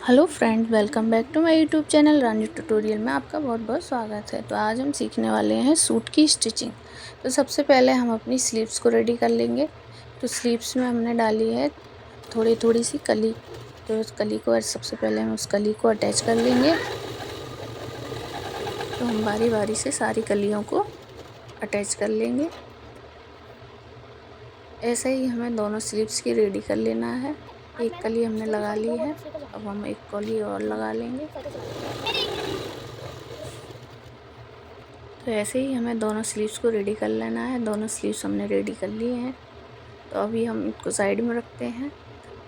Hello friend, welcome back to my YouTube channel Rani tutorial में आपका बहुत बहुत स्वागत है। तो आज हम सीखने वाले हैं सूट की स्टिचिंग। तो सबसे पहले हम अपनी स्लीव्स को रेडी कर लेंगे। तो स्लीव्स में हमने डाली है थोड़ी थोड़ी सी कली। तो उस कली को सबसे पहले हम उस कली को अटैच कर लेंगे। तो हम बारी बारी से सारी कलियों को अटैच कर लेंगे। ऐसे ही हमें दोनों स्लीव्स की रेडी कर लेना है। एक कली हमने लगा ली है, अब हम एक कली और लगा लेंगे। तो ऐसे ही हमें दोनों स्लीव्स को रेडी कर लेना है। दोनों स्लीव्स हमने रेडी कर लिए हैं। तो अभी हम इनको साइड में रखते हैं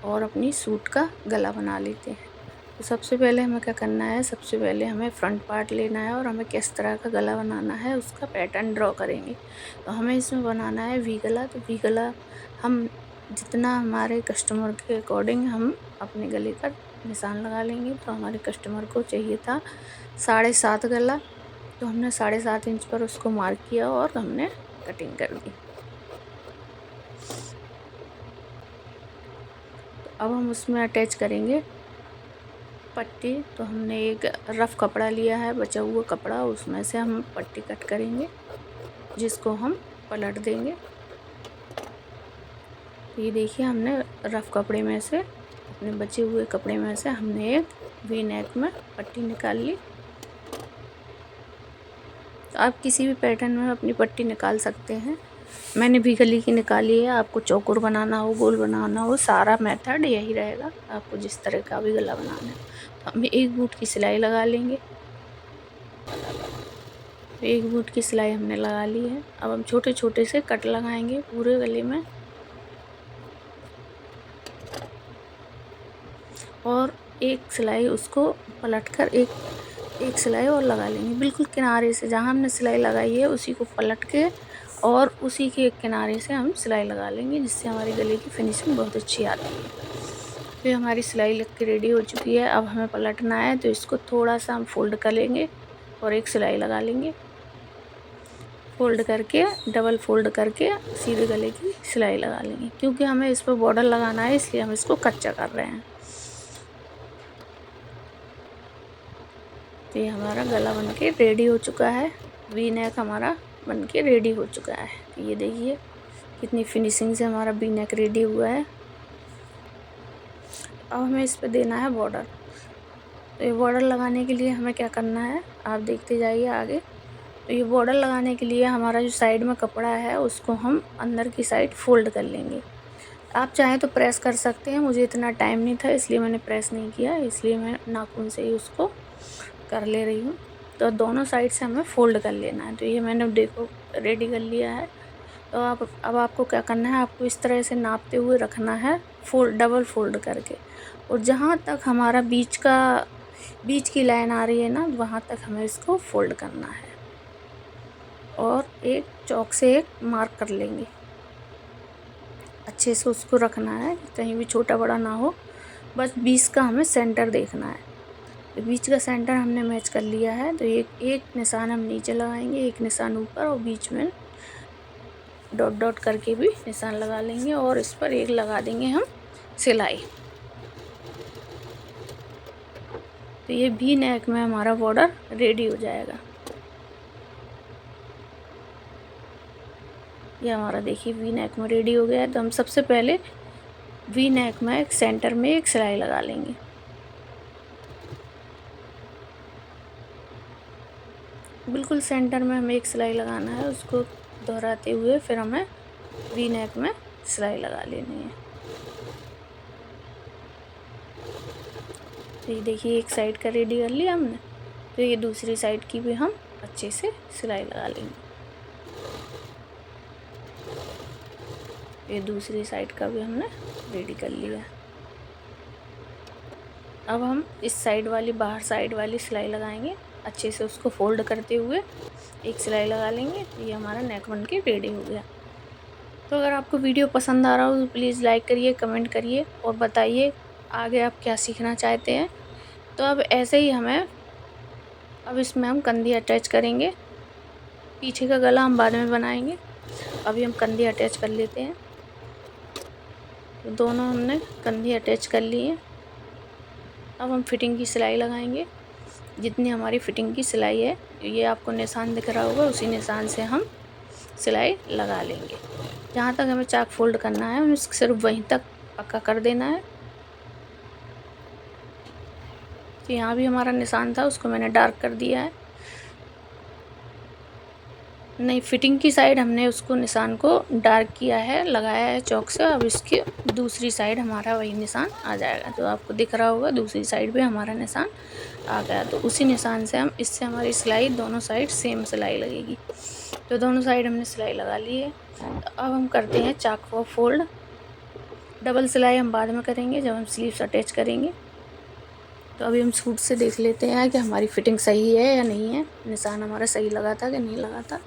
और अपनी सूट का गला बना लेते हैं। तो सबसे पहले हमें क्या करना है, सबसे पहले हमें फ्रंट पार्ट लेना है और हमें किस तरह का गला बनाना है उसका पैटर्न ड्रॉ करेंगे। तो हमें इसमें बनाना है वी गला। तो वी गला हम जितना हमारे कस्टमर के अकॉर्डिंग हम अपने गले का निशान लगा लेंगे। तो हमारे कस्टमर को चाहिए था 7.5 गला। तो हमने 7.5 इंच पर उसको मार्क किया और हमने कटिंग कर दी। तो अब हम उसमें अटैच करेंगे पट्टी। तो हमने एक रफ़ कपड़ा लिया है, बचा हुआ कपड़ा, उसमें से हम पट्टी कट करेंगे जिसको हम पलट देंगे। ये देखिए, हमने रफ़ कपड़े में से, अपने बचे हुए कपड़े में से हमने एक वी नेक में पट्टी निकाल ली। तो आप किसी भी पैटर्न में अपनी पट्टी निकाल सकते हैं। मैंने भी गली की निकाली है। आपको चौकोर बनाना हो, गोल बनाना हो, सारा मेथड यही रहेगा, आपको जिस तरह का भी गला बनाना है। तो हम एक बूट की सिलाई लगा लेंगे। तो एक बूट की सिलाई हमने लगा ली है। अब हम छोटे छोटे से कट लगाएंगे पूरे गले में और एक सिलाई उसको पलटकर एक सिलाई और लगा लेंगे। बिल्कुल किनारे से जहाँ हमने सिलाई लगाई है उसी को पलट के और उसी के एक किनारे से हम सिलाई लगा लेंगे, जिससे हमारे गले की फिनिशिंग बहुत अच्छी आती है। फिर हमारी सिलाई लग के रेडी हो चुकी है। अब हमें पलटना है, तो इसको थोड़ा सा हम फोल्ड कर लेंगे और एक सिलाई लगा लेंगे। फोल्ड करके, डबल फोल्ड करके सीधे गले की सिलाई लगा लेंगे। क्योंकि हमें इस पर बॉर्डर लगाना है, इसलिए हम इसको कच्चा कर रहे हैं। तो ये हमारा गला बनके रेडी हो चुका है। वी नेक हमारा बनके रेडी हो चुका है। तो ये देखिए कितनी फिनिशिंग से हमारा वी नेक रेडी हुआ है। अब हमें इस पे देना है बॉर्डर। तो ये बॉर्डर लगाने के लिए हमें क्या करना है, आप देखते जाइए आगे। तो ये बॉर्डर लगाने के लिए हमारा जो साइड में कपड़ा है उसको हम अंदर की साइड फोल्ड कर लेंगे। आप चाहें तो प्रेस कर सकते हैं, मुझे इतना टाइम नहीं था इसलिए मैंने प्रेस नहीं किया, इसलिए मैं नाखून से ही उसको कर ले रही हूँ। तो दोनों साइड से हमें फोल्ड कर लेना है। तो ये मैंने देखो रेडी कर लिया है। तो अब आपको क्या करना है, आपको इस तरह से नापते हुए रखना है, डबल फोल्ड करके। और जहाँ तक हमारा बीच की लाइन आ रही है ना, वहाँ तक हमें इसको फोल्ड करना है और एक चौक से एक मार्क कर लेंगे। अच्छे से उसको रखना है, कहीं भी छोटा बड़ा ना हो, बस बीच का हमें सेंटर देखना है। तो बीच का सेंटर हमने मैच कर लिया है। तो एक निशान हम नीचे लगाएंगे, एक निशान ऊपर, और बीच में डॉट डॉट करके भी निशान लगा लेंगे और इस पर एक लगा देंगे हम सिलाई। तो ये भी नेक में हमारा बॉर्डर रेडी हो जाएगा। ये हमारा देखिए वी नेक में रेडी हो गया है। तो हम सबसे पहले वी नेक में एक सेंटर में एक सिलाई लगा लेंगे। बिल्कुल सेंटर में हमें एक सिलाई लगाना है, उसको दोहराते हुए फिर हमें वी नेक में सिलाई लगा लेनी है। तो ये देखिए एक साइड का रेडी कर लिया हमने। तो ये दूसरी साइड की भी हम अच्छे से सिलाई लगा लेंगे। ये दूसरी साइड का भी हमने रेडी कर लिया। अब हम इस साइड वाली, बाहर साइड वाली सिलाई लगाएंगे, अच्छे से उसको फोल्ड करते हुए एक सिलाई लगा लेंगे। ये हमारा नेक बन के रेडी हो गया। तो अगर आपको वीडियो पसंद आ रहा हो तो प्लीज़ लाइक करिए, कमेंट करिए और बताइए आगे आप क्या सीखना चाहते हैं। तो अब ऐसे ही अब इसमें हम कंधी अटैच करेंगे। पीछे का गला हम बाद में बनाएंगे, अभी हम कंधी अटैच कर लेते हैं। तो दोनों हमने कंधी अटैच कर ली है। अब हम फिटिंग की सिलाई लगाएंगे। जितनी हमारी फिटिंग की सिलाई है, ये आपको निशान दिख रहा होगा, उसी निशान से हम सिलाई लगा लेंगे। जहाँ तक हमें चाक फोल्ड करना है हमें सिर्फ वहीं तक पक्का कर देना है। तो यहाँ भी हमारा निशान था, उसको मैंने डार्क कर दिया है। नहीं, फिटिंग की साइड हमने उसको निशान को डार्क किया है, लगाया है चौक से। अब इसकी दूसरी साइड हमारा वही निशान आ जाएगा, जो आपको दिख रहा होगा दूसरी साइड पे हमारा निशान आ गया। तो उसी निशान से हम, इससे हमारी सिलाई दोनों साइड सेम सिलाई लगेगी। तो दोनों साइड हमने सिलाई लगा ली है। तो अब हम करते हैं चाक को फोल्ड। डबल सिलाई हम बाद में करेंगे जब हम स्लीव्स अटैच करेंगे। तो अभी हम सूट से देख लेते हैं कि हमारी फिटिंग सही है या नहीं है, निशान हमारा सही लगा था कि नहीं लगा था।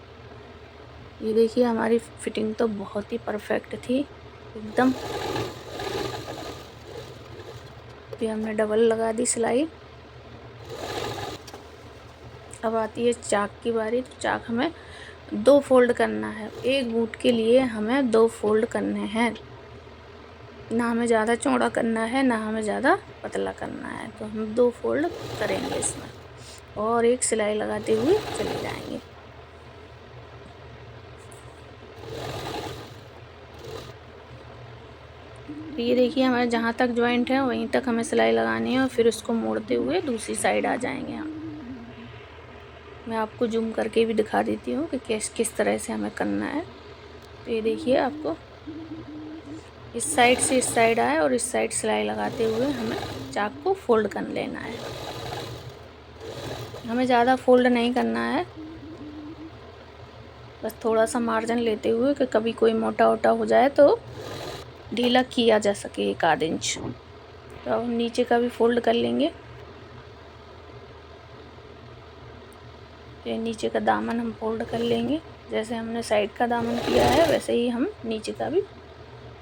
ये देखिए हमारी फिटिंग तो बहुत ही परफेक्ट थी एकदम। फिर हमने डबल लगा दी सिलाई। अब आती है चाक की बारी। तो चाक हमें 2 फोल्ड करना है। एक बूट के लिए हमें 2 फोल्ड करने हैं, ना हमें ज़्यादा चौड़ा करना है ना हमें ज़्यादा पतला करना है। तो हम 2 फोल्ड करेंगे इसमें और एक सिलाई लगाते हुए चले जाएंगे। ये देखिए हमारे जहाँ तक जॉइंट है वहीं तक हमें सिलाई लगानी है और फिर उसको मोड़ते हुए दूसरी साइड आ जाएंगे हम। मैं आपको जूम करके भी दिखा देती हूँ कि किस तरह से हमें करना है। तो ये देखिए आपको इस साइड से इस साइड आए और इस साइड सिलाई लगाते हुए हमें चाक को फोल्ड कर लेना है। हमें ज़्यादा फोल्ड नहीं करना है, बस थोड़ा सा मार्जिन लेते हुए कि कभी कोई मोटा वोटा हो जाए तो ढीला किया जा सके 1 इंच। तो अब हम नीचे का भी फोल्ड कर लेंगे। ये नीचे का दामन हम फोल्ड कर लेंगे। जैसे हमने साइड का दामन किया है वैसे ही हम नीचे का भी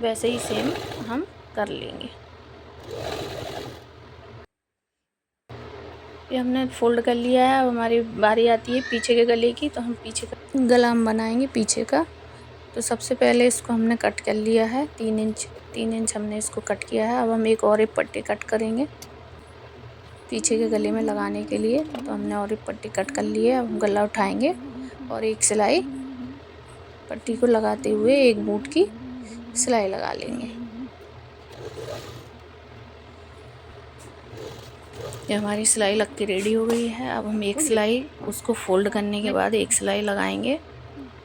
वैसे ही सेम हम कर लेंगे। ये हमने फोल्ड कर लिया है। अब हमारी बारी आती है पीछे के गले की। तो हम पीछे का गला हम बनाएंगे पीछे का। तो सबसे पहले इसको हमने कट कर लिया है 3 इंच हमने इसको कट किया है। अब हम एक और पट्टी कट करेंगे पीछे के गले में लगाने के लिए। तो हमने और एक पट्टी कट कर ली है। अब हम गला उठाएंगे और एक सिलाई पट्टी को लगाते हुए एक बूट की सिलाई लगा लेंगे। ये हमारी सिलाई लग के रेडी हो गई है। अब हम एक सिलाई उसको फोल्ड करने के बाद एक सिलाई लगाएंगे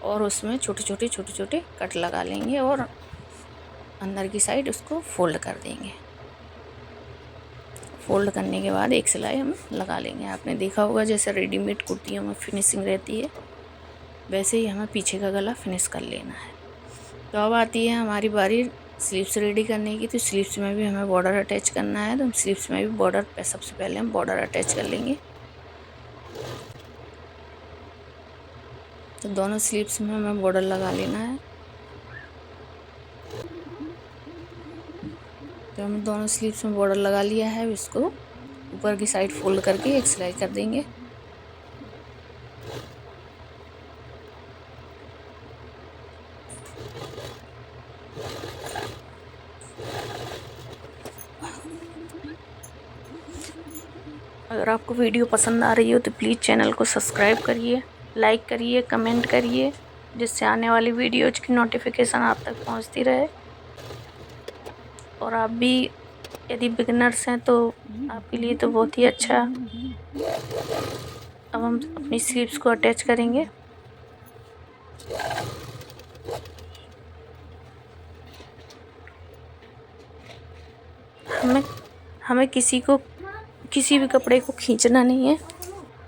और उसमें छोटे छोटे कट लगा लेंगे और अंदर की साइड उसको फोल्ड कर देंगे। फोल्ड करने के बाद एक सिलाई हम लगा लेंगे। आपने देखा होगा जैसे रेडीमेड कुर्तियों में फिनिशिंग रहती है वैसे ही हमें पीछे का गला फिनिश कर लेना है। तो अब आती है हमारी बारी स्लीव्स रेडी करने की। तो स्लीव्स में भी हमें बॉर्डर अटैच करना है। तो हम स्लीव्स में भी बॉर्डर पे सबसे पहले हम बॉर्डर अटैच कर लेंगे। तो दोनों स्लीव्स में हमें बॉर्डर लगा लेना है। तो हमने दोनों स्लीव्स में बॉर्डर लगा लिया है। इसको ऊपर की साइड फोल्ड करके एक सिलाई कर देंगे। अगर आपको वीडियो पसंद आ रही हो तो प्लीज़ चैनल को सब्सक्राइब करिए, लाइक करिए, कमेंट करिए, जिससे आने वाली वीडियोज की नोटिफिकेशन आप तक पहुंचती रहे। और आप भी यदि बिगिनर्स हैं तो आपके लिए तो बहुत ही अच्छा। अब हम अपनी स्लीव्स को अटैच करेंगे। हमें किसी भी कपड़े को खींचना नहीं है।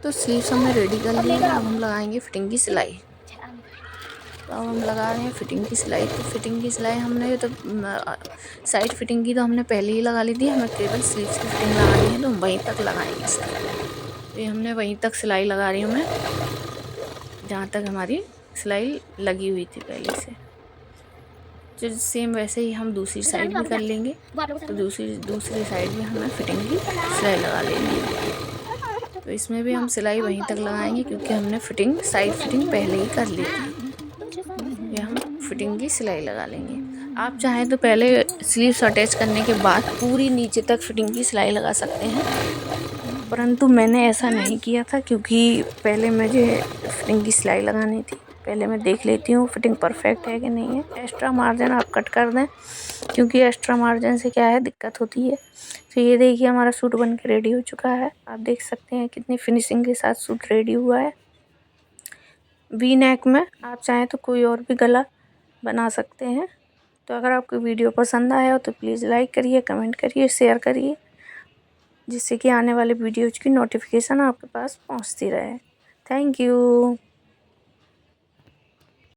तो स्लीव्स हमने रेडी कर ली है। अब हम लगाएंगे फिटिंग की सिलाई। तो अब हम लगा रहे हैं फिटिंग की सिलाई। तो फिटिंग की सिलाई हमने तो साइड फिटिंग की तो हमने पहले ही लगा ली थी। हमें केवल स्लीव्स की फिटिंग लगानी है तो हम वहीं तक लगाएंगे सिलाई। तो ये हमने वहीं तक सिलाई लगा रही हूँ मैं, जहाँ तक हमारी सिलाई लगी हुई थी पहले से। जो सेम वैसे ही हम दूसरी साइड भी कर लेंगे। तो दूसरी साइड में हमें फिटिंग की सिलाई लगा लेनी है। तो इसमें भी हम सिलाई वहीं तक लगाएंगे क्योंकि हमने साइड फिटिंग पहले ही कर ली थी। ये हम फिटिंग की सिलाई लगा लेंगे। आप चाहें तो पहले स्लीव्स अटैच करने के बाद पूरी नीचे तक फिटिंग की सिलाई लगा सकते हैं, परंतु मैंने ऐसा नहीं किया था क्योंकि पहले मुझे फिटिंग की सिलाई लगानी थी। पहले मैं देख लेती हूँ फिटिंग परफेक्ट है कि नहीं है। एक्स्ट्रा मार्जिन आप कट कर दें क्योंकि एक्स्ट्रा मार्जिन से क्या है दिक्कत होती है। तो ये देखिए हमारा सूट बन के रेडी हो चुका है। आप देख सकते हैं कितनी फिनिशिंग के साथ सूट रेडी हुआ है। वी नेक में आप चाहें तो कोई और भी गला बना सकते हैं। तो अगर आपको वीडियो पसंद आया हो तो प्लीज़ लाइक करिए, कमेंट करिए, शेयर करिए, जिससे कि आने वाले वीडियोज़ की नोटिफिकेशन आपके पास पहुंचती रहे। Thank you.